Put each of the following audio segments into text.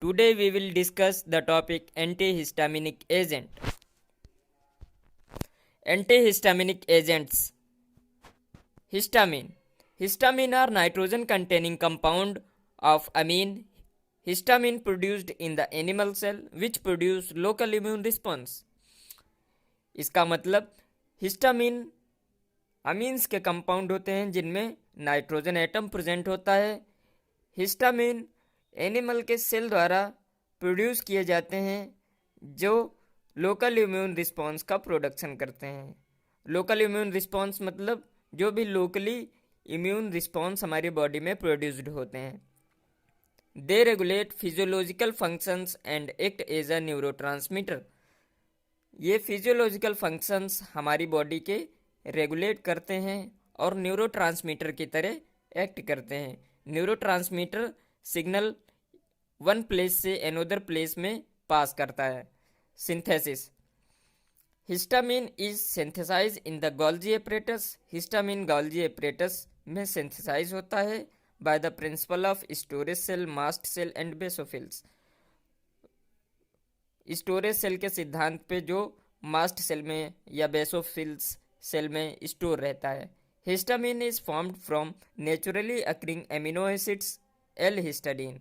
Today we will discuss the topic antihistaminic agent. Antihistaminic agents. Histamine. Histamine are nitrogen containing compound of amine. Histamine produced in the animal cell which produce local immune response. इसका मतलब histamine amines के compound होते हैं जिनमें nitrogen atom present होता है। Histamine animal के cell द्वारा प्रोड्यूस किए जाते हैं जो लोकल इम्यून रिस्पॉन्स का प्रोडक्शन करते हैं। लोकल इम्यून रिस्पॉन्स मतलब जो भी लोकली इम्यून रिस्पॉन्स हमारी बॉडी में प्रोड्यूस्ड होते हैं। They regulate physiological functions and act as a neurotransmitter. ये फिजियोलॉजिकल फंक्शंस हमारी बॉडी के रेगुलेट करते हैं और न्यूरोट्रांसमीटर की तरह एक्ट करते हैं। न्यूरोट्रांसमीटर सिग्नल वन प्लेस से अनदर प्लेस में पास करता है। Synthesis. Histamine is synthesise in the Golgi apparatus. Histamine Golgi apparatus में सिंथेसाइज होता है by the principle of storage cell, mast cell and basophils. Storage cell के सिद्धांत पे जो मास्ट सेल में या बेसोफिल्स सेल में स्टोर रहता है। Histamine is formed from naturally occurring amino acids L हिस्टाडीन।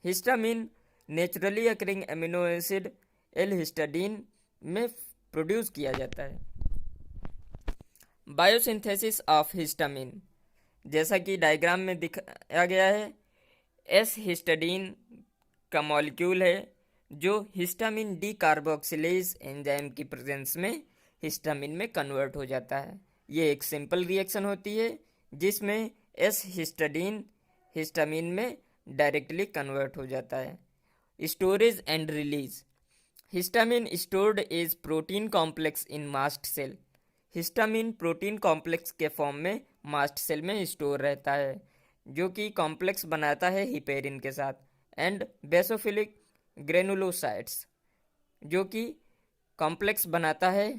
Histamine naturally occurring amino acid L हिस्टाडीन में प्रोड्यूस किया जाता है। बायोसिंथेसिस ऑफ हिस्टामिन, जैसा कि डायग्राम में दिखाया गया है, एस हिस्टाडीन का मॉलिक्यूल है जो हिस्टामिन डी कार्बोक्सिलेज एंजाइम की प्रेजेंस में हिस्टामिन में कन्वर्ट हो जाता है। ये एक सिंपल रिएक्शन होती है जिसमें एस हिस्टाडीन हिस्टामिन में डायरेक्टली कन्वर्ट हो जाता है। Storage and release. Histamine stored as protein complex in mast cell. Histamine protein complex के फॉर्म में मास्ट सेल में स्टोर रहता है जो कि कॉम्प्लेक्स बनाता है हिपेरिन के साथ। एंड बेसोफिलिक ग्रेनुलोसाइट्स जो कि कॉम्प्लेक्स बनाता है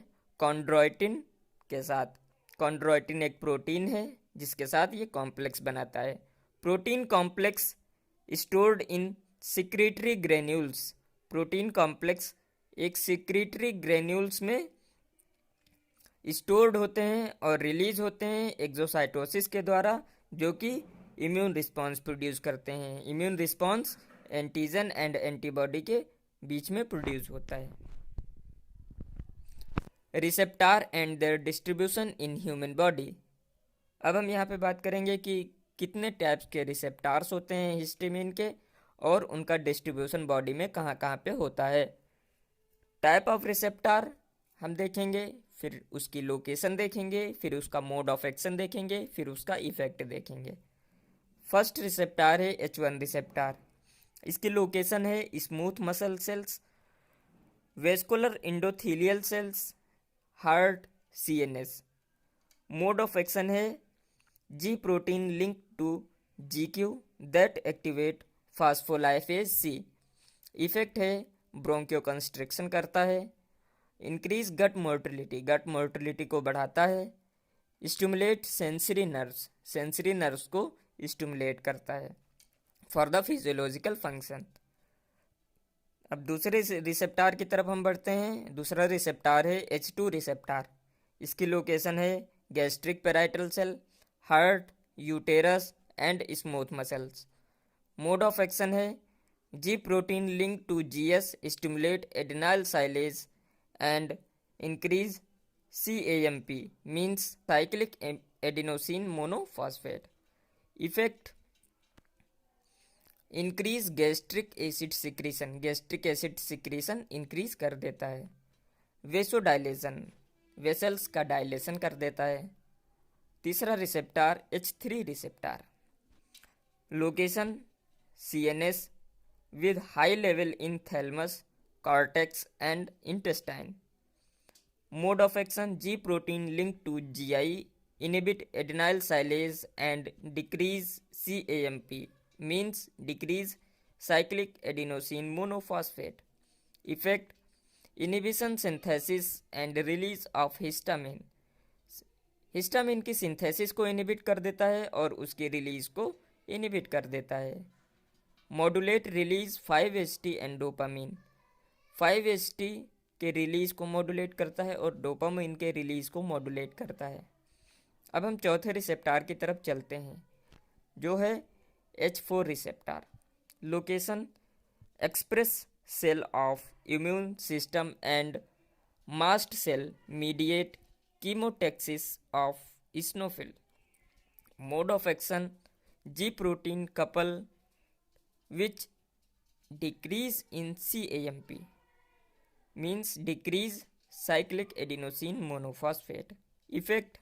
कॉन्ड्रोइटिन के साथ। कॉन्ड्रोइटिन एक प्रोटीन है जिसके साथ ये कॉम्प्लेक्स बनाता है। Protein complex stored in secretory granules. Protein complex एक सिक्रीटरी ग्रेन्यूल्स में स्टोर्ड होते हैं और रिलीज होते हैं एक्सोसाइटोसिस के द्वारा जो कि इम्यून रिस्पॉन्स प्रोड्यूस करते हैं। Immune response antigen and antibody के बीच में प्रोड्यूस होता है। Receptor and there distribution in human body. अब हम यहाँ पे बात करेंगे कि कितने टाइप्स के रिसेप्टार्स होते हैं हिस्टामिन के और उनका डिस्ट्रीब्यूशन बॉडी में कहाँ कहाँ पे होता है। टाइप ऑफ रिसेप्टार हम देखेंगे, फिर उसकी लोकेशन देखेंगे, फिर उसका मोड ऑफ एक्शन देखेंगे, फिर उसका इफेक्ट देखेंगे। फर्स्ट रिसेप्टार है H1 रिसेप्टार। इसकी लोकेशन है smooth muscle cells, vascular endothelial cells, heart, CNS। Mode of action है G protein link to GQ that activate phospholipase C। Effect है ब्रोंकियो कंस्ट्रिक्शन करता है, increase gut motility, gut motility को बढ़ाता है, stimulate sensory nerves, sensory nerves को stimulate करता है फॉर द फिजियोलॉजिकल फंक्शन। अब दूसरे रिसेप्टार की तरफ हम बढ़ते हैं। दूसरा रिसेप्टार है H2 रिसेप्टार। इसकी लोकेशन है gastric parietal cell, heart, uterus and smooth muscles. Mode of action है G protein link to GS stimulate adenyl cyclase and increase CAMP means cyclic adenosine monophosphate. Effect increase gastric acid secretion, gastric acid secretion increase कर देता है। Vasodilation, vessels का dilation कर देता है। तीसरा receptor H3 receptor. Location CNS with high level in thalamus, cortex and intestine. Mode of action G protein linked to GI inhibit adenyl silase and decrease CAMP means decrease cyclic adenosine monophosphate. Effect inhibition synthesis and release of histamine. Histamine की synthesis को inhibit कर देता है और उसकी release को inhibit कर देता है। Modulate release 5-HT and dopamine. 5-HT के रिलीज को मॉड्यूलेट करता है और डोपामीन के रिलीज को मॉड्यूलेट करता है। अब हम चौथे रिसेप्टार की तरफ चलते हैं जो है H4 receptor. Location express cell of immune system and mast cell mediate chemotaxis of eosinophil. Mode of action G protein couple which decrease in CAMP means decrease cyclic adenosine monophosphate. Effect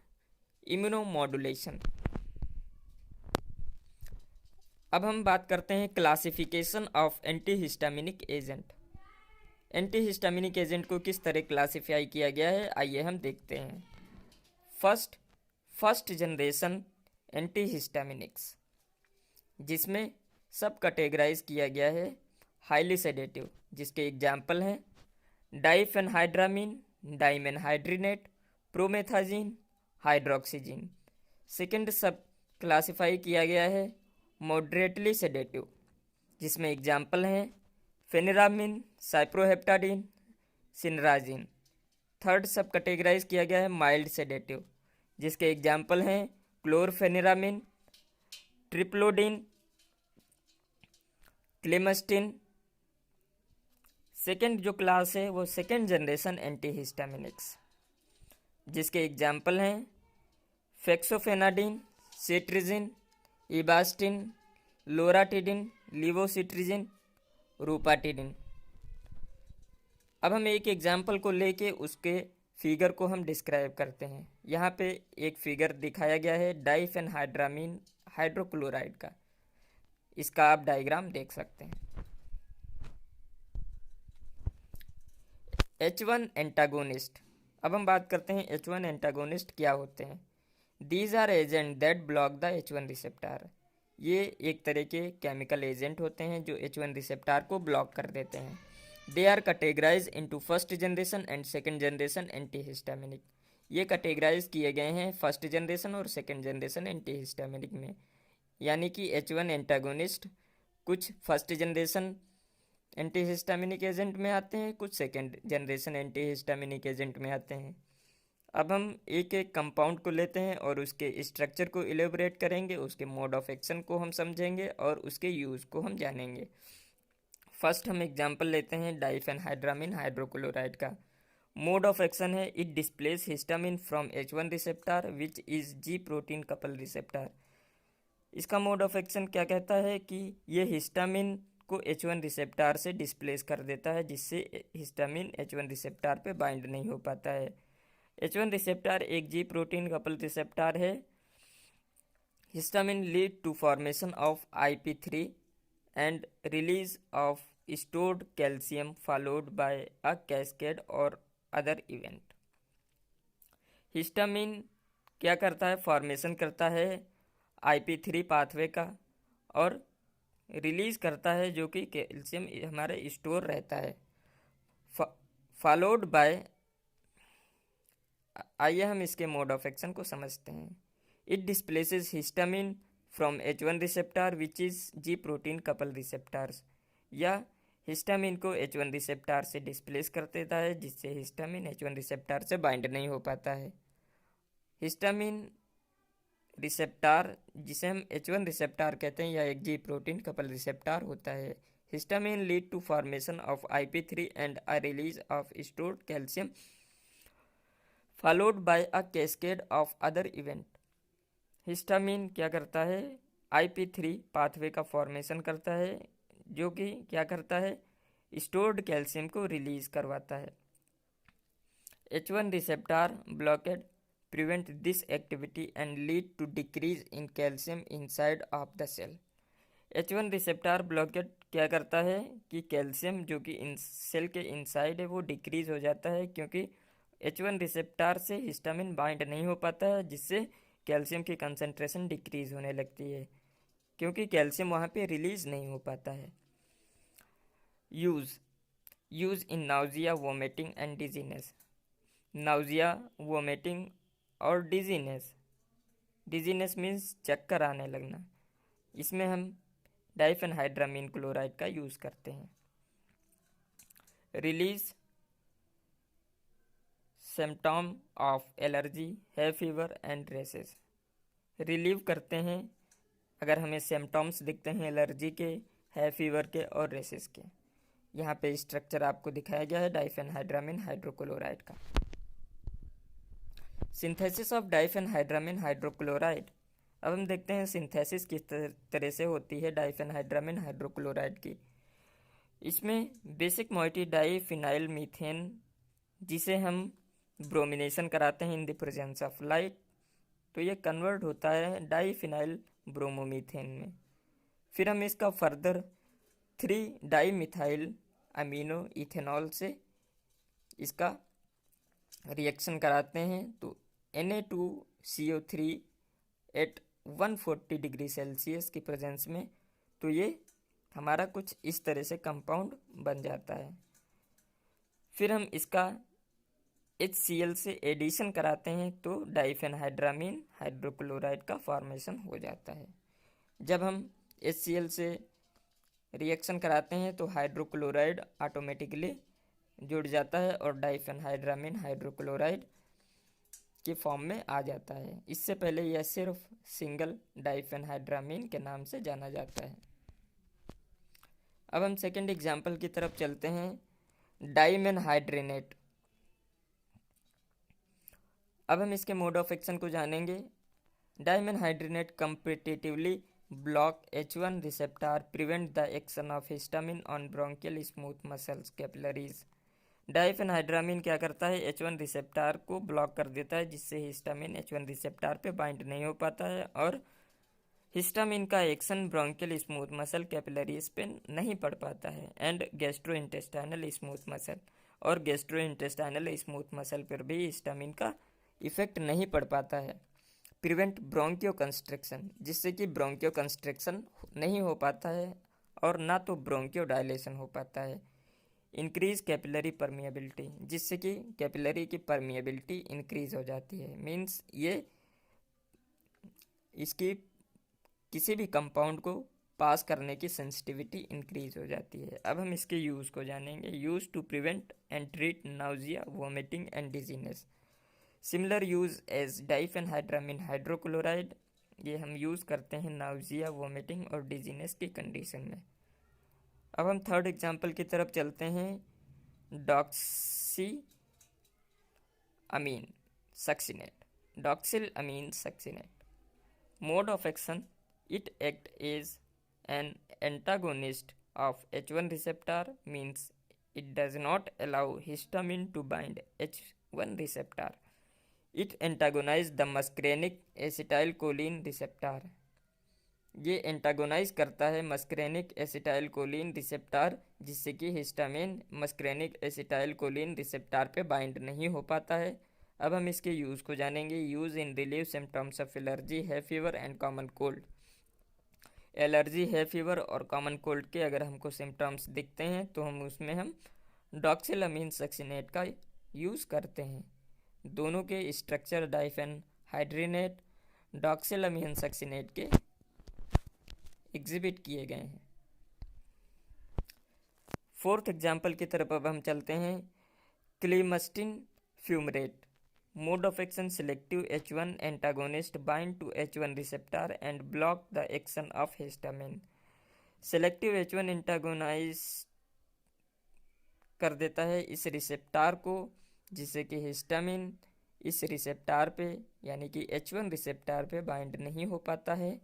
immunomodulation। अब हम बात करते हैं classification of antihistaminic agent. Antihistaminic agent को किस तरह classify किया गया है, आइए हम देखते हैं। फर्स्ट जनरेशन एंटीहिस्टामिनिक्स, जिसमें सब कैटेगराइज किया गया है हाईली सेडेटिव, जिसके एग्जाम्पल हैं डाइफेनहाइड्रामीन, डाइमेनहाइड्रिनेट, प्रोमेथाजीन, हाइड्रोक्सीजीन। सेकेंड सब क्लासिफाई किया गया है मॉडरेटली सेडेटिव, जिसमें एग्जाम्पल हैं फेनिरामिन, साइप्रोहेप्टाडीन, सिनराजिन। थर्ड सब कैटेगराइज किया गया है माइल्ड सेडेटिव, जिसके एग्जाम्पल हैं क्लोरफेनिरामिन, ट्रिप्लोडिन, क्लेमस्टिन। सेकेंड जो क्लास है वो सेकेंड जनरेशन एंटीहिस्टामिनिक्स, जिसके एग्जाम्पल हैं फेक्सोफेनाडिन, सेट्रिजिन, इबास्टिन, लोराटिडिन, लिवोसिट्रिजिन, रूपाटिडिन। अब हम एक एग्जाम्पल को लेके उसके फिगर को हम डिस्क्राइब करते हैं। यहाँ पे एक फिगर दिखाया गया है डाइफेनहाइड्रामीन हाइड्रोक्लोराइड का, इसका आप डायग्राम देख सकते हैं। H1 antagonist. अब हम बात करते हैं H1 एंटागोनिस्ट क्या होते हैं। These are agent that block the H1 receptor. ये एक तरह के केमिकल एजेंट होते हैं जो H1 रिसेप्टार को ब्लॉक कर देते हैं। They are categorise into first generation and second generation antihistaminic. ये कैटेगराइज किए गए हैं फर्स्ट जनरेशन और सेकेंड जनरेशन एंटीहिस्टामिनिक में, यानी कि H1 एंटागोनिस्ट कुछ फर्स्ट जनरेशन एंटीहिस्टामिनिक एजेंट में आते हैं, कुछ सेकेंड जनरेशन एंटीहिस्टामिनिक एजेंट में आते हैं। अब हम एक एक कंपाउंड को लेते हैं और उसके स्ट्रक्चर को इलेबोरेट करेंगे, उसके मोड ऑफ एक्शन को हम समझेंगे और उसके यूज़ को हम जानेंगे। फर्स्ट हम एग्जांपल लेते हैं डाइफेनहाइड्रामीन हाइड्रोक्लोराइड का। मोड ऑफ एक्शन है it displace histamine from H1 receptor which is G protein couple receptor. इसका मोड ऑफ एक्शन क्या कहता है कि ये हिस्टामिन को H1 रिसेप्टार से डिस्प्लेस कर देता है, जिससे हिस्टामिन H1 रिसेप्टार पे बाइंड नहीं हो पाता है। H1 रिसेप्टार एक G प्रोटीन कपल रिसेप्टार है। Histamine lead to formation of IP3 and release of stored calcium followed by a cascade और अदर इवेंट। हिस्टामिन क्या करता है, फॉर्मेशन करता है IP3 पाथवे का और रिलीज करता है जो कि कैल्शियम हमारे स्टोर रहता है, फॉलोड बाय। आइए हम इसके मोड ऑफ एक्शन को समझते हैं। It displaces histamine from H1 receptor which is G protein couple receptors, या हिस्टामिन को H1 रिसेप्टार से डिस्प्लेस कर देता है, जिससे हिस्टामिन H1 रिसेप्टार से बाइंड नहीं हो पाता है। हिस्टामिन रिसेप्टार जिसे हम H1 रिसेप्टार कहते हैं, यह एक G प्रोटीन कपल रिसेप्टार होता है। Histamine lead to formation of IP3 and a release of stored calcium followed by a cascade of other event. Histamine क्या करता है, IP3 पाथवे का फॉर्मेशन करता है, जो कि क्या करता है, स्टोर्ड कैल्शियम को रिलीज करवाता है। H1 receptor blockade prevent this activity and lead to decrease in calcium inside of the cell। H1 receptor blocker क्या करता है कि कैल्शियम जो कि इन सेल के इनसाइड है वो डिक्रीज हो जाता है, क्योंकि H1 रिसेप्टार से हिस्टामिन बाइंड नहीं हो पाता है, जिससे कैल्शियम की कंसंट्रेशन डिक्रीज होने लगती है, क्योंकि कैल्शियम वहाँ पे रिलीज नहीं हो पाता है। Use in nausea, vomiting and dizziness. Nausea, vomiting और डिजीनेस मीन्स चक्कर आने लगना, इसमें हम डाइफेनहाइड्रामीन क्लोराइड का यूज़ करते हैं। Release symptom of allergy hay fever and races. Relieve करते हैं अगर हमें सिम्टम्स दिखते हैं एलर्जी के, है फीवर के और रेसेस के। यहाँ पे स्ट्रक्चर आपको दिखाया गया है डाइफेनहाइड्रामीन हाइड्रोक्लोराइड का। Synthesis of diphenhydramine hydrochloride. अब हम देखते हैं सिंथेसिस किस तरह से होती है डाइफेनहाइड्रामीन हाइड्रोक्लोराइड की। इसमें बेसिक मॉइटी डाइफिनाइल मीथेन, जिसे हम ब्रोमिनेशन कराते हैं in the presence of light, तो ये कन्वर्ट होता है डाइफिनाइल ब्रोमोमीथेन में। फिर हम इसका फर्दर 3 डाइमिथाइल अमीनो इथेनॉल से इसका रिएक्शन कराते हैं, तो Na2CO3 एट 140 डिग्री सेल्सियस की प्रेजेंस में, तो ये हमारा कुछ इस तरह से कंपाउंड बन जाता है। फिर हम इसका HCl से एडिशन कराते हैं तो डाइफेनहाइड्रामीन हाइड्रोक्लोराइड का फॉर्मेशन हो जाता है। जब हम HCl से रिएक्शन कराते हैं तो हाइड्रोक्लोराइड ऑटोमेटिकली जुड़ जाता है और डाइफेनहाइड्रामीन हाइड्रोक्लोराइड के फॉर्म में आ जाता है। इससे पहले यह सिर्फ सिंगल डाइफेनहाइड्रामीन के नाम से जाना जाता है। अब हम सेकेंड एग्जाम्पल की तरफ चलते हैं, डाइमेनहाइड्रेनेट। अब हम इसके मोड ऑफ एक्शन को जानेंगे। Dimenhydrinate competitively block H1 receptor, prevent the action of histamine on bronchial smooth muscles capillaries. Diphenhydramine क्या करता है, H1 रिसेप्टर को ब्लॉक कर देता है, जिससे हिस्टामिन H1 रिसेप्टर पे बाइंड नहीं हो पाता है और हिस्टामिन का action bronchial smooth muscle capillaries पे नहीं पड़ पाता है। एंड गैस्ट्रोइंटेस्टाइनल स्मूथ मसल, और गैस्ट्रोइंटेस्टाइनल स्मूथ मसल पर भी हिस्टामिन का इफेक्ट नहीं पड़ पाता है। प्रिवेंट ब्रोंकियो कंस्ट्रिक्शन, जिससे कि ब्रोंकियो कंस्ट्रिक्शन नहीं हो पाता है और ना तो ब्रोंकियो डायलेशन हो पाता है। इंक्रीज कैपिलरी परमिएबिलिटी, जिससे कि कैपिलरी की परमिएबिलिटी इंक्रीज हो जाती है। मीन्स ये इसकी किसी भी कंपाउंड को पास करने की सेंसिटिविटी इंक्रीज हो जाती है। अब हम इसके यूज़ को जानेंगे। Use to prevent and treat nausea, vomiting and dizziness. Similar use as diphenhydramine hydrochloride, ये हम यूज़ करते हैं नाउजिया, वोमिटिंग और डिजीनेस की कंडीशन में। अब हम थर्ड एग्जाम्पल की तरफ चलते हैं, doxylamine succinate. Doxylamine succinate mode of action, it act as an antagonist of H1 receptor, means it does not allow histamine to bind H1 receptor. It antagonize the muscarinic acetylcholine receptor. ये antagonise करता है muscarinic acetylcholine receptor, जिससे कि histamine muscarinic acetylcholine receptor पे bind नहीं हो पाता है। अब हम इसके यूज़ को जानेंगे। Use in relieve symptoms of allergy, hay fever and common cold. Allergy, hay fever और कॉमन कोल्ड के अगर हमको सिम्टम्स दिखते हैं तो हम डॉक्सिलामीन सक्सिनेट का यूज़ करते हैं। दोनों के स्ट्रक्चर डाइफेनहाइड्रेनेट डॉक्सिलामीन सक्सिनेट के एग्जिबिट किए गए हैं। फोर्थ एग्जाम्पल की तरफ अब हम चलते हैं, clemastine fumarate. Mode of action, selective H1 antagonist bind to H1 receptor and block the action of histamine. selective H1 antagonist कर देता है इस रिसेप्टार को, जिससे कि हिस्टामिन इस रिसेप्टार पे यानी कि H1 रिसेप्टार पे बाइंड नहीं हो पाता है,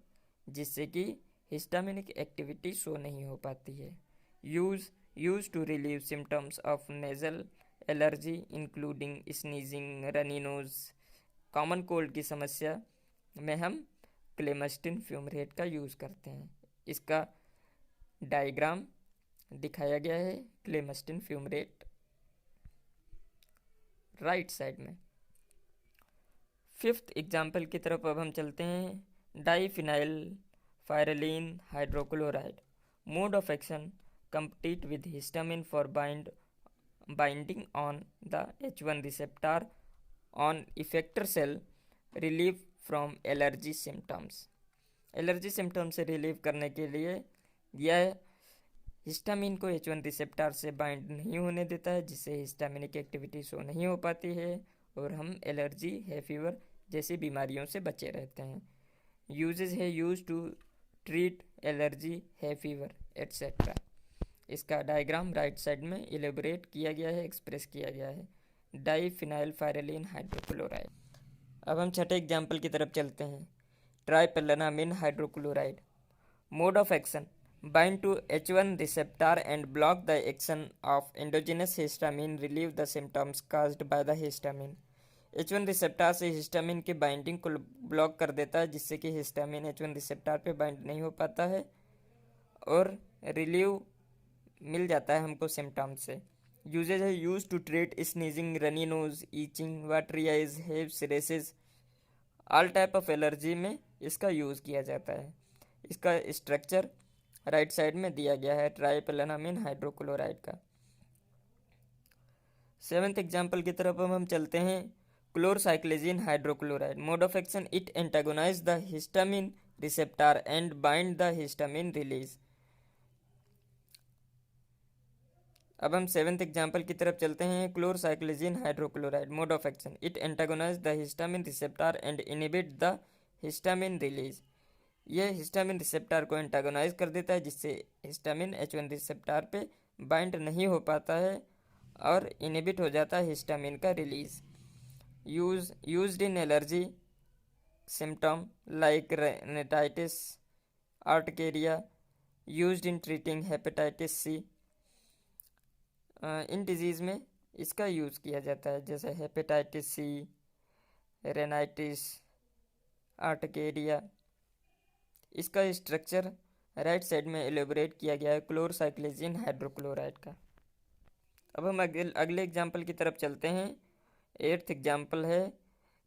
जिससे कि हिस्टामिनिक एक्टिविटी शो नहीं हो पाती है। Use to relieve symptoms of nasal allergy including sneezing, runny nose. Common cold की समस्या में हम क्लेमस्टिन फ्यूमरेट का यूज़ करते हैं। इसका डायग्राम दिखाया गया है, क्लेमस्टिन फ्यूमरेट राइट साइड में। फिफ्थ एग्जाम्पल की तरफ अब हम चलते हैं, diphenylpyraline hydrochloride. Mode of action, compete with histamine for binding on the H1 receptor on effector cell, relief from allergy symptoms. Allergy symptom से रिलीव करने के लिए दिया है। हिस्टामिन को H1 रिसेप्टर से बाइंड नहीं होने देता है, जिससे हिस्टामिनिक एक्टिविटी शो नहीं हो पाती है और हम एलर्जी है फीवर जैसी बीमारियों से बचे रहते हैं। यूजेज है use to treat allergy hay fever etcetera. इसका डायग्राम राइट साइड में इलेबोरेट किया गया है, एक्सप्रेस किया गया है। Diphenylpyraline hydrochloride. अब हम छठे एग्जाम्पल की तरफ चलते हैं। Tripelennamine hydrochloride. Mode of action bind to H1 receptor and block the action of endogenous histamine, relieve the symptoms caused by the histamine। H1 receptor से हिस्टामिन के बाइंडिंग को ब्लॉक कर देता है, जिससे कि हिस्टामिन H1 रिसेप्टर पे bind नहीं हो पाता है और रिलीव मिल जाता है हमको सिम्टम्स से। यूजेज है use to treat sneezing, runny nose, itching, watery eyes, hives, rashes, all type of allergy में इसका यूज़ किया जाता है। इसका स्ट्रक्चर राइट साइड में दिया गया है ट्राइपेलेनामिन हाइड्रोक्लोराइड का। सेवेंथ एग्जाम्पल की तरफ हम चलते हैं। Chlorcyclizine hydrochloride. Mode of action it antagonize the histamine receptor and bind the histamine release. अब हम सेवेंथ एग्जाम्पल की तरफ चलते हैं। Chlorcyclizine hydrochloride. Mode of action it antagonize the histamine receptor and inhibit the histamine release. ये histamine receptor को antagonize कर देता है, जिससे हिस्टामिन H1 रिसेप्टर पे बाइंड नहीं हो पाता है और इनिबिट हो जाता है हिस्टामिन का release. Used in allergy symptom like rhinitis, urticaria. Used in treating hepatitis C. इन डिजीज़ में इसका यूज़ किया जाता है, जैसे हेपेटाइटिस सी, रेनाइटिस, आर्टकेरिया। इसका स्ट्रक्चर राइट साइड में एलेबोरेट किया गया है क्लोरसाइक्लिजिन हाइड्रोक्लोराइड का। अब हम अगले एग्जाम्पल की तरफ चलते हैं। एट्थ एग्जाम्पल है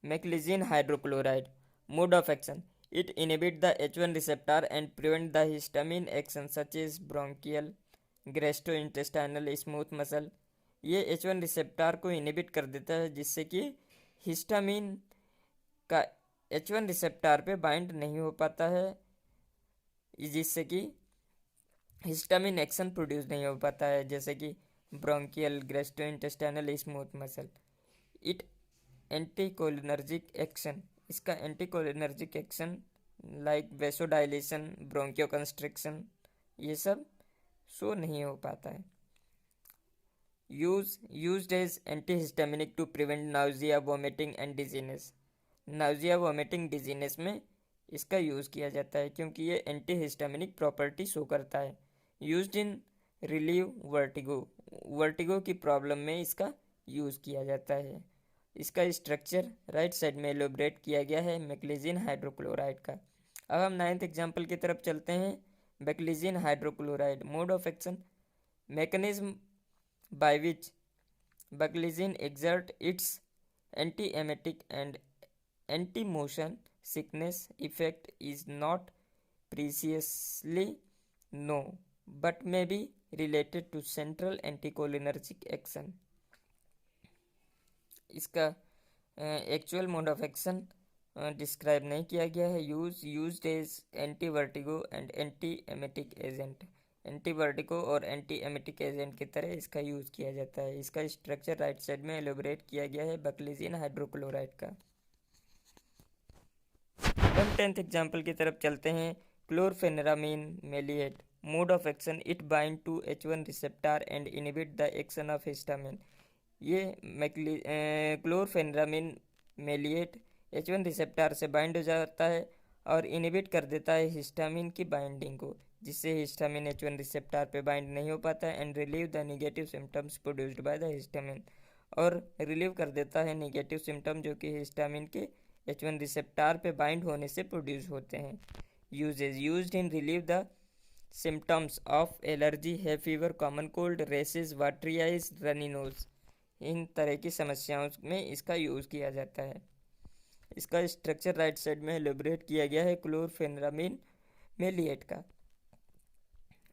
meclizine hydrochloride. Mode of action it inhibit the H1 receptor and prevent the histamine action such as bronchial, gastrointestinal, smooth muscle. ये H1 रिसेप्टर को इनिबिट कर देता है, जिससे कि हिस्टामिन का H1 रिसेप्टर पे बाइंड नहीं हो पाता है, जिससे कि हिस्टामिन एक्शन प्रोड्यूस नहीं हो पाता है, जैसे कि bronchial, gastrointestinal, smooth muscle. It anticholinergic action. इसका anticholinergic action like vasodilation, bronchoconstriction, ये सब शो नहीं हो पाता है। Used as antihistaminic to prevent nausea, vomiting and dizziness. Nausea, vomiting, dizziness में इसका यूज़ किया जाता है, क्योंकि ये एंटीहिस्टामिनिक प्रॉपर्टी शो करता है। Used in relieve vertigo. Vertigo की प्रॉब्लम में इसका यूज़ किया जाता है। इसका स्ट्रक्चर राइट साइड में एलोबरेट किया गया है मैक्लिजिन हाइड्रोक्लोराइड का। अब हम नाइन्थ एग्जाम्पल की तरफ चलते हैं। Meclizine hydrochloride. Mode of action mechanism by which Baglizin exert its anti-emetic and anti-motion sickness effect is not precisely known, but may be related to central anticholinergic action। इसका actual mode of action describe नहीं किया गया है। Used as anti vertigo and anti emetic agent. Anti vertigo और anti emetic agent की तरह इसका use किया जाता है। इसका स्ट्रक्चर राइट साइड में एलोबरेट किया गया है बकलीजिन हाइड्रोक्लोराइड का। हम टेंथ एग्जाम्पल की तरफ चलते हैं। Chlorpheniramine maleate. Mode of action it bind to H1 receptor and inhibit the action of histamine. ये क्लोरफेनेरामीन मेलिएट H1 रिसेप्टर से बाइंड हो जाता है और इनिबिट कर देता है हिस्टामिन की बाइंडिंग को, जिससे हिस्टामिन H1 रिसेप्टर पे बाइंड नहीं हो पाता है and relieve the negative symptoms produced by the histamine. और रिलीव कर देता है नेगेटिव सिम्टम जो कि हिस्टामिन के H1 रिसेप्टर पे बाइंड होने से प्रोड्यूस होते हैं। Usage used in relieve the symptoms of allergy, hay fever, common cold, rashes, watery eyes, runny nose. इन तरह की समस्याओं में इसका यूज़ किया जाता है। इसका स्ट्रक्चर राइट साइड में एलिब्रेट किया गया है क्लोरफेनेरामीन मेलिएट का।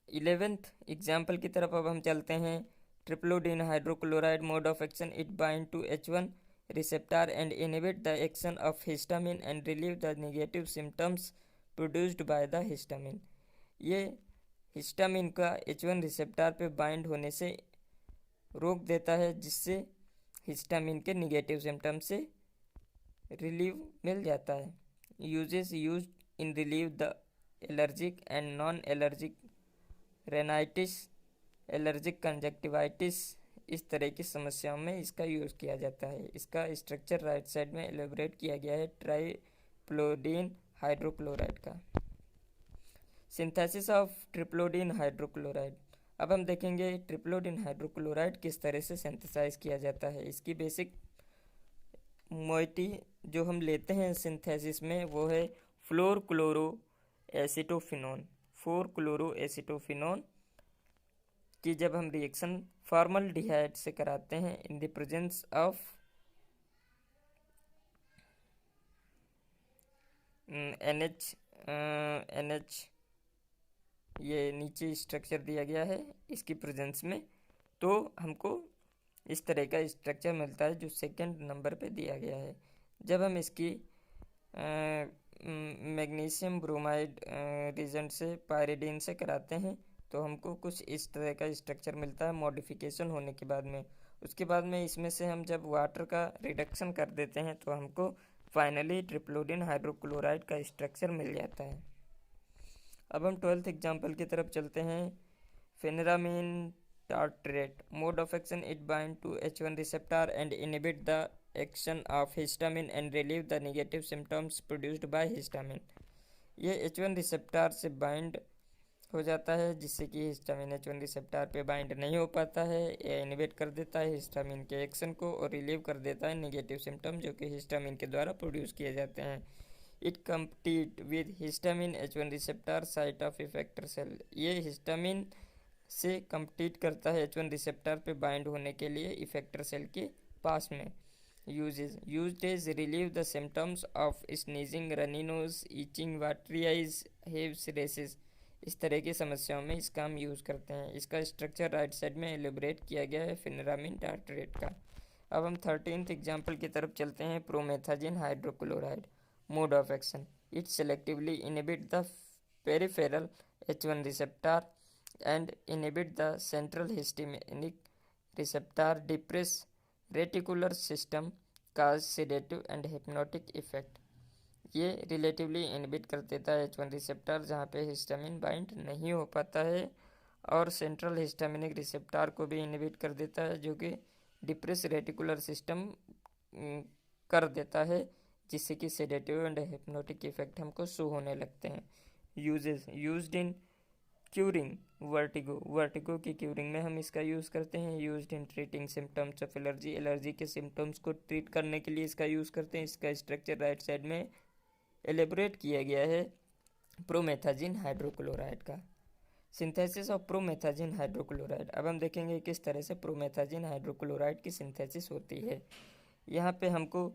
11th एग्जाम्पल की तरफ अब हम चलते हैं। Triprolidine hydrochloride. Mode of action it bind to H1 receptor and inhibit the action of histamine and relieve the negative symptoms produced by the histamine. ये हिस्टामिन का H1 रिसेप्टर पे बाइंड होने से रोक देता है, जिससे हिस्टामिन के निगेटिव सिम्टम से रिलीव मिल जाता है। Uses use in relieve the allergic and non allergic rhinitis, allergic conjunctivitis, इस तरह की समस्याओं में इसका यूज़ किया जाता है। इसका स्ट्रक्चर राइट साइड में एलेबरेट किया गया है ट्राइप्लोडीन हाइड्रोक्लोराइड का। Synthesis of triprolidine hydrochloride. अब हम देखेंगे ट्रिप्लोडीन हाइड्रोक्लोराइड किस तरह से सिंथेसाइज किया जाता है। इसकी बेसिक मोइटी जो हम लेते हैं सिंथेसिस में वो है फ्लोर क्लोरो एसिटोफिनोन। 4-क्लोरो-एसिटोफिनोन कि जब हम रिएक्शन फॉर्मल्डिहाइड से कराते हैं in the presence of NH, ये नीचे स्ट्रक्चर दिया गया है इसकी प्रेजेंस में, तो हमको इस तरह का स्ट्रक्चर मिलता है जो सेकंड नंबर पे दिया गया है। जब हम इसकी मैग्नीशियम ब्रोमाइड रीजेंट से पायरिडीन से कराते हैं तो हमको कुछ इस तरह का स्ट्रक्चर मिलता है मॉडिफिकेशन होने के बाद में। उसके बाद में इसमें से हम जब वाटर का रिडक्शन कर देते हैं तो हमको फाइनली ट्रिप्लोडीन हाइड्रोक्लोराइड का स्ट्रक्चर मिल जाता है। अब हम 12th एग्जाम्पल की तरफ चलते हैं। फेनेरामिन tartrate mode of action, it bind to H1 receptor and inhibit the action of histamine and relieve the negative symptoms produced by histamine। ये H1 रिसेप्टर से बाइंड हो जाता है जिससे कि हिस्टामिन H1 रिसेप्टर पे बाइंड नहीं हो पाता है, या इनहिबिट कर देता है हिस्टामिन के एक्शन को और रिलीव कर देता है नेगेटिव सिम्टम जो कि हिस्टामिन के द्वारा प्रोड्यूस किए जाते हैं। It compete with histamine H1 receptor site of effector cell. ये हिस्टामिन से कम्पीट करता है H1 रिसेप्टर पे बाइंड होने के लिए इफेक्टर सेल के पास में। Used as relieve the symptoms of sneezing, runny nose, itching, watery eyes, hives, rashes, इस तरह की समस्याओं में इसका हम यूज़ करते हैं। इसका स्ट्रक्चर राइट साइड में एलिब्रेट किया गया है फेनेरामिन टार्ट्रेट का। अब हम 13th एग्जाम्पल की तरफ चलते हैं। Promethazine hydrochloride mode of action, it selectively inhibit the peripheral H1 receptor and inhibit the central histaminic receptor, depress reticular system, cause sedative and hypnotic effect। ये रिलेटिवली इनहिबिट कर देता है H1 रिसेप्टर जहाँ पे हिस्टामिन बाइंड नहीं हो पाता है, और सेंट्रल हिस्टामिनिक रिसेप्टर को भी इनहिबिट कर देता है जो कि डिप्रेस रेटिकुलर सिस्टम कर देता है, जिससे कि सेडेटिव एंड हिप्नोटिक इफेक्ट हमको शो होने लगते हैं। यूज्ड इन क्यूरिंग वर्टिगो की क्यूरिंग में हम इसका यूज़ करते हैं। Used in treating symptoms of allergy, allergy के सिम्टम्स को ट्रीट करने के लिए इसका यूज़ करते हैं। इसका स्ट्रक्चर राइट साइड में एलेबरेट किया गया है प्रोमेथाजिन हाइड्रोक्लोराइड का। Synthesis of promethazine hydrochloride. अब हम देखेंगे किस तरह से प्रोमेथाजिन हाइड्रोक्लोराइड की सिंथेसिस होती है। यहाँ पे हमको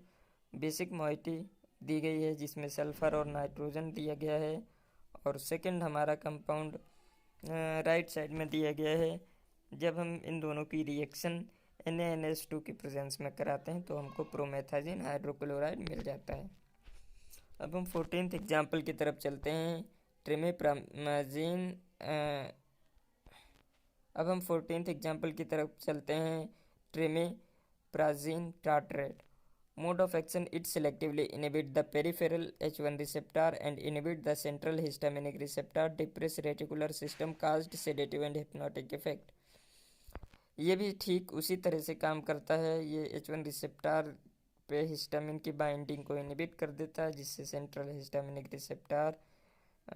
बेसिक मोइटी दी गई है जिसमें सल्फर और नाइट्रोजन दिया गया है, और सेकंड हमारा कंपाउंड राइट साइड में दिया गया है। जब हम इन दोनों की रिएक्शन NaNH2 की प्रेजेंस में कराते हैं तो हमको प्रोमेथाजिन हाइड्रोक्लोराइड मिल जाता है। अब हम 14th एग्जाम्पल की तरफ चलते हैं। ट्रिमेप्रामाजिन अब हम 14th एग्जाम्पल की तरफ चलते हैं। ट्रिमेप्राजिन tartrate mode of action, it selectively inhibit the peripheral H1 receptor and inhibit the central histaminic receptor, depress reticular system, caused sedative and hypnotic effect। ये भी ठीक उसी तरह से काम करता है। ये H1 रिसेप्टर पे हिस्टामिन की बाइंडिंग को इनहिबिट कर देता है जिससे सेंट्रल हिस्टामिनिक रिसेप्टर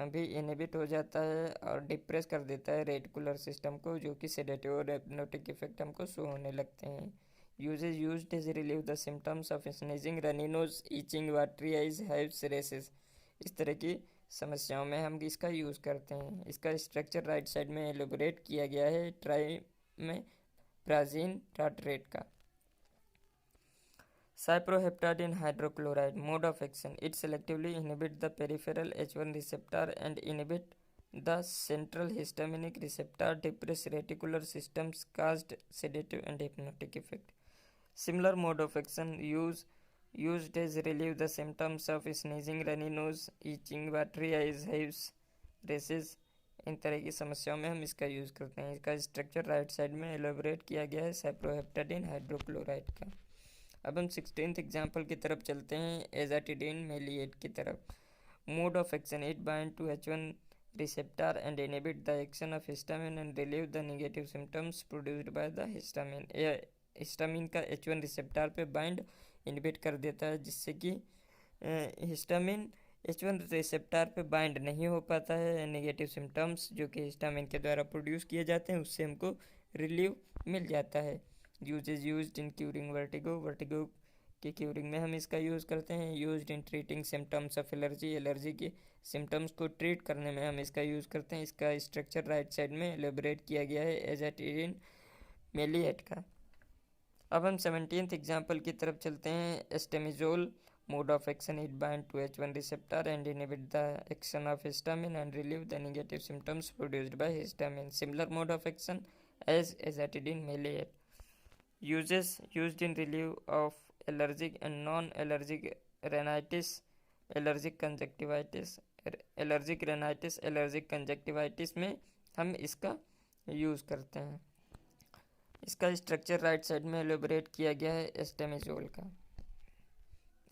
भी इनहिबिट हो जाता है और डिप्रेस कर देता है रेटिकुलर सिस्टम को, जो कि सेडेटिव और हिप्नोटिक इफेक्ट हमको शो होने लगते हैं। Usage used is relieve the symptoms of sneezing, runny nose, itching, watery eyes, hives, rashes, इस तरह की समस्याओं में हम इसका यूज़ करते हैं। इसका स्ट्रक्चर राइट साइड में एलोबरेट किया गया है ट्राइमेप्राजिन टार्ट्रेट का। Cyproheptadine hydrochloride mode of action, it selectively inhibit the peripheral H1 receptor and inhibit the central histaminic receptor, depress reticular systems, caused sedative and hypnotic effect। Similar mode of action used as relieve the symptoms of sneezing, runny nose, itching, watery eyes, hives, races इन तरह की समस्याओं में हम इसका use करते हैं। इसका structure right side में एलोबरेट किया गया है साइप्रोहेप्टाडीन हाइड्रोक्लोराइड का। अब हम 16th एग्जाम्पल की तरफ चलते हैं, एजाटिडीन मेलिएट की तरफ। Mode of action, it bind to H1 receptor and inhibit the action of histamine and relieve the negative symptoms produced by the histamine। यह हिस्टामिन का H1 रिसेप्टर पे बाइंड इनहिबिट कर देता है, जिससे कि हिस्टामिन H1 रिसेप्टर पे bind नहीं हो पाता है। नेगेटिव सिम्टम्स जो कि हिस्टामिन के द्वारा प्रोड्यूस किए जाते हैं उससे हमको रिलीव मिल जाता है। Used in curing vertigo, vertigo के क्यूरिंग में हम इसका यूज़ करते हैं। Used in treating symptoms of allergy, allergy के सिम्टम्स को ट्रीट करने में हम इसका यूज़ करते हैं। इसका स्ट्रक्चर राइट साइड में एलेबरेट किया गया है एजाटिडिन मेलिएट का। अब हम 17th एग्जाम्पल की तरफ चलते हैं, astemizole. Mode of action, it bind to H1 receptor and inhibit the action of histamine and relieve the negative symptoms produced by histamine. Similar mode of action as azatadine maleate. used in relief of allergic and non-allergic rhinitis, allergic conjunctivitis, allergic conjunctivitis में हम इसका use करते हैं। इसका structure right side में elaborate किया गया है एस्टेमिजोल का।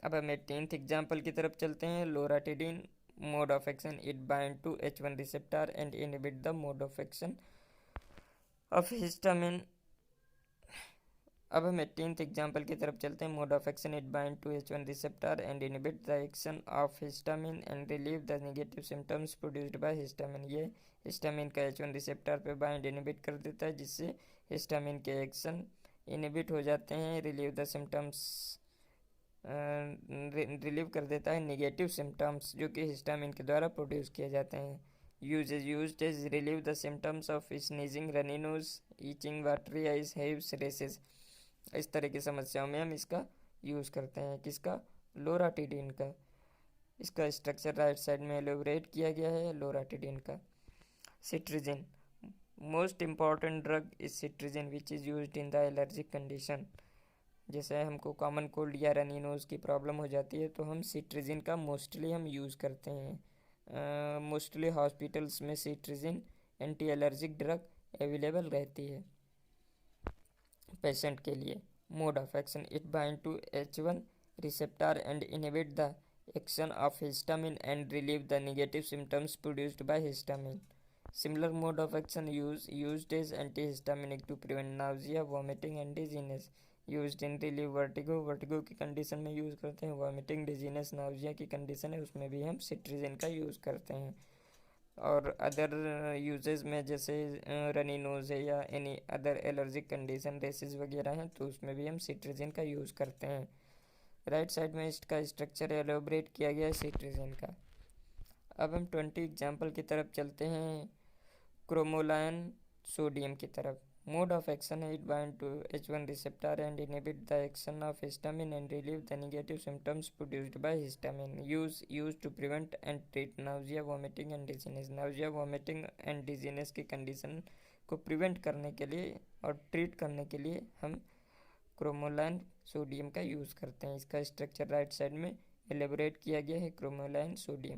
अब हम 18th एग्जाम्पल की तरफ चलते हैं, loratadine. Mode of action, it bind to H1 receptor and inhibit the mode of action of histamine. अब हम 18th एग्जाम्पल की तरफ चलते हैं, mode of action, it bind to H1 receptor and inhibit the action of histamine and relieve the negative symptoms produced by histamine. ये histamine का H1 receptor पे bind inhibit कर देता है, जिससे हिस्टामिन के एक्शन इनहिबिट हो जाते हैं। रिलीव द सिम्टम्स, रिलीव कर देता है नेगेटिव सिम्टम्स जो कि हिस्टामिन के द्वारा प्रोड्यूस किए जाते हैं। Used as relieve the symptoms of sneezing, runny nose, itching, watery eyes, hives, rashes. इस तरह की समस्याओं में हम इसका यूज़ करते हैं। किसका? लोराटिडिन का। इसका स्ट्रक्चर राइट साइड में एलोबरेट किया गया है लोराटिडिन का। Cetirizine, most important drug is cetirizine which is used in the allergic condition. जैसे हमको कॉमन कोल्ड या रनी नोज की प्रॉब्लम हो जाती है तो हम सिट्रिजिन का मोस्टली हम यूज़ करते हैं। मोस्टली हॉस्पिटल्स में cetirizine anti allergic drug available रहती है पेशेंट के लिए। Mode of action, it bind to H1 receptor and inhibit the action of histamine and relieve the negative symptoms produced by histamine. Similar mode of action used as antihistaminic to prevent nausea, vomiting and dizziness. Used in relieve vertigo, vertigo की condition में use करते हैं। Vomiting, dizziness, nausea की condition है उसमें भी हम cetirizine का यूज़ करते हैं। और अदर यूजेस में जैसे रनी नोज है या any other allergic condition, rashes वगैरह हैं तो उसमें भी हम सिट्रिजिन का यूज़ करते हैं। राइट साइड में इसका स्ट्रक्चर एलोबरेट किया गया है सिट्रिजिन का। अब हम 20 एग्जाम्पल की तरफ चलते हैं, क्रोमोलाइन सोडियम की तरफ। मोड ऑफ एक्शन है, it bind to H1 receptor and inhibit the action of histamine and relieve the negative symptoms produced by histamine. Use to prevent and treat nausea, vomiting and dizziness. Nausea, vomiting and dizziness की condition को prevent करने के लिए और treat करने के लिए हम क्रोमोलाइन सोडियम का यूज़ करते हैं। इसका स्ट्रक्चर राइट साइड में एलेबोरेट किया गया है क्रोमोलाइन सोडियम।